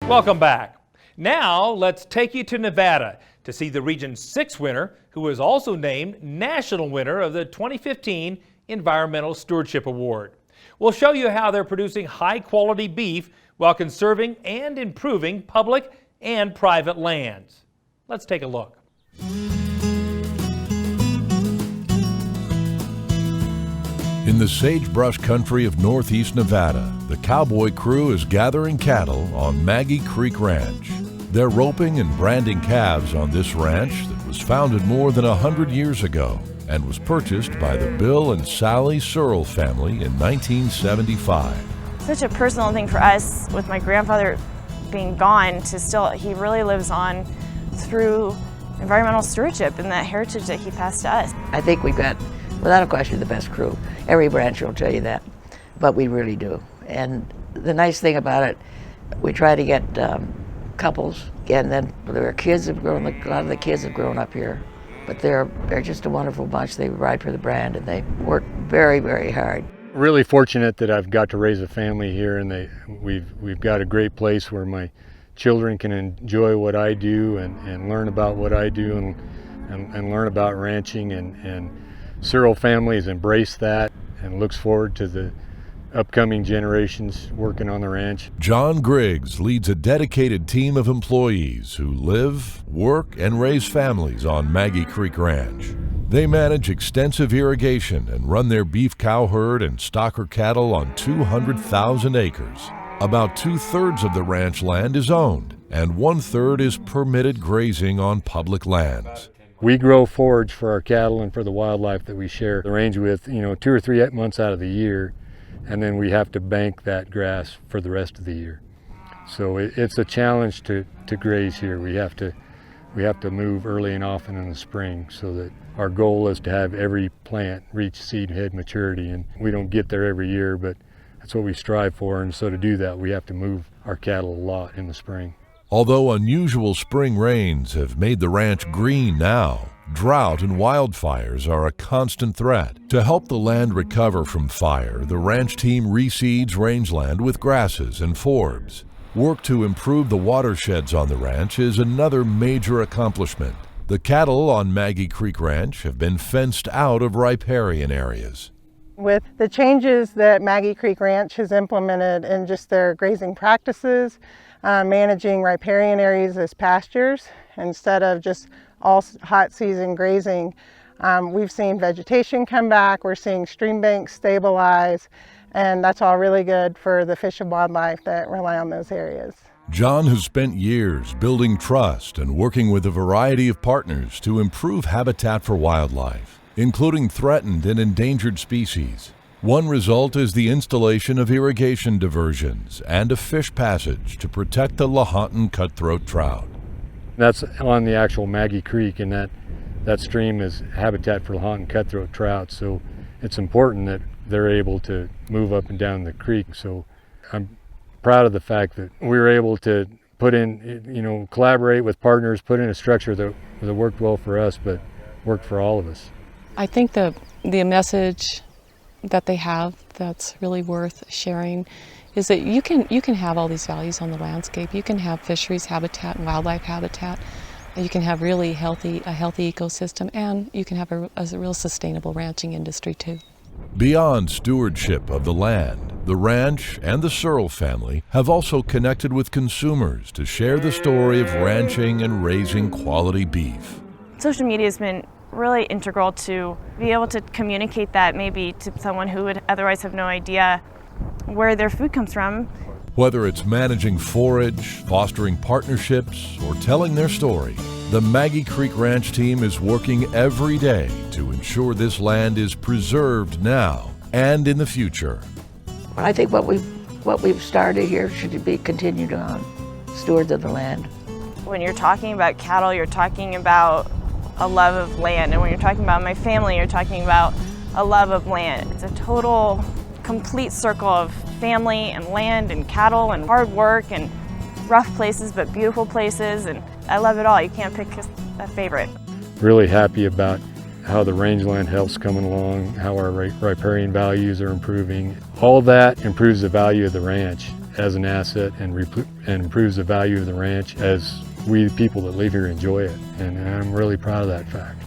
Welcome back. Now let's take you to Nevada to see the Region 6 winner, who was also named National Winner of the 2015 Environmental Stewardship Award. We'll show you how they're producing high-quality beef while conserving and improving public and private lands. Let's take a look. In the sagebrush country of northeast Nevada, the cowboy crew is gathering cattle on Maggie Creek Ranch. They're roping and branding calves on this ranch that was founded more than 100 years ago and was purchased by the Bill and Sally Searle family in 1975. Such a personal thing for us, with my grandfather being gone, he really lives on through environmental stewardship and that heritage that he passed to us. I think we've got, without a question, the best crew. Every branch will tell you that, but we really do. And the nice thing about it, we try to get couples, and then there are kids have grown. A lot of the kids have grown up here, but they're just a wonderful bunch. They ride for the brand, and they work very, very hard. Really fortunate that I've got to raise a family here, and we've got a great place where my children can enjoy what I do and learn about what I do and learn about ranching, and Searle family has embraced that and looks forward to the upcoming generations working on the ranch. John Griggs leads a dedicated team of employees who live, work, and raise families on Maggie Creek Ranch. They manage extensive irrigation and run their beef cow herd and stocker cattle on 200,000 acres. About 2/3 of the ranch land is owned, and 1/3 is permitted grazing on public lands. We grow forage for our cattle and for the wildlife that we share the range with, 2 or 3 months out of the year, and then we have to bank that grass for the rest of the year. So it's a challenge to graze here. We have to move early and often in the spring, so that our goal is to have every plant reach seed head maturity, and we don't get there every year, but that's what we strive for. And so to do that, we have to move our cattle a lot in the spring. Although unusual spring rains have made the ranch green now, drought and wildfires are a constant threat. To help the land recover from fire, the ranch team reseeds rangeland with grasses and forbs. Work to improve the watersheds on the ranch is another major accomplishment. The cattle on Maggie Creek Ranch have been fenced out of riparian areas. With the changes that Maggie Creek Ranch has implemented in just their grazing practices, managing riparian areas as pastures instead of just all hot season grazing, we've seen vegetation come back, we're seeing stream banks stabilize, and that's all really good for the fish and wildlife that rely on those areas. John has spent years building trust and working with a variety of partners to improve habitat for wildlife, including threatened and endangered species. One result is the installation of irrigation diversions and a fish passage to protect the Lahontan cutthroat trout. That's on the actual Maggie Creek, and that stream is habitat for Lahontan cutthroat trout, so it's important that they're able to move up and down the creek. So I'm proud of the fact that we were able to put in, collaborate with partners, put in a structure that worked well for us, but worked for all of us. I think the message that they have that's really worth sharing is that you can have all these values on the landscape. You can have fisheries habitat and wildlife habitat. You can have really a healthy ecosystem, and you can have a real sustainable ranching industry too. Beyond stewardship of the land, the ranch and the Searle family have also connected with consumers to share the story of ranching and raising quality beef. Social media has been really integral to be able to communicate that maybe to someone who would otherwise have no idea where their food comes from. Whether it's managing forage, fostering partnerships, or telling their story, the Maggie Creek Ranch team is working every day to ensure this land is preserved now and in the future. I think what we've started here should be continued on. Stewards of the land. When you're talking about cattle, you're talking about a love of land, and when you're talking about my family, you're talking about a love of land. It's a total, complete circle of family and land and cattle and hard work and rough places but beautiful places, and I love it all. You can't pick a favorite. Really happy about how the rangeland health's coming along, how our riparian values are improving. All that improves the value of the ranch, as an asset and improves the value of the ranch as we people that live here enjoy it. And I'm really proud of that fact.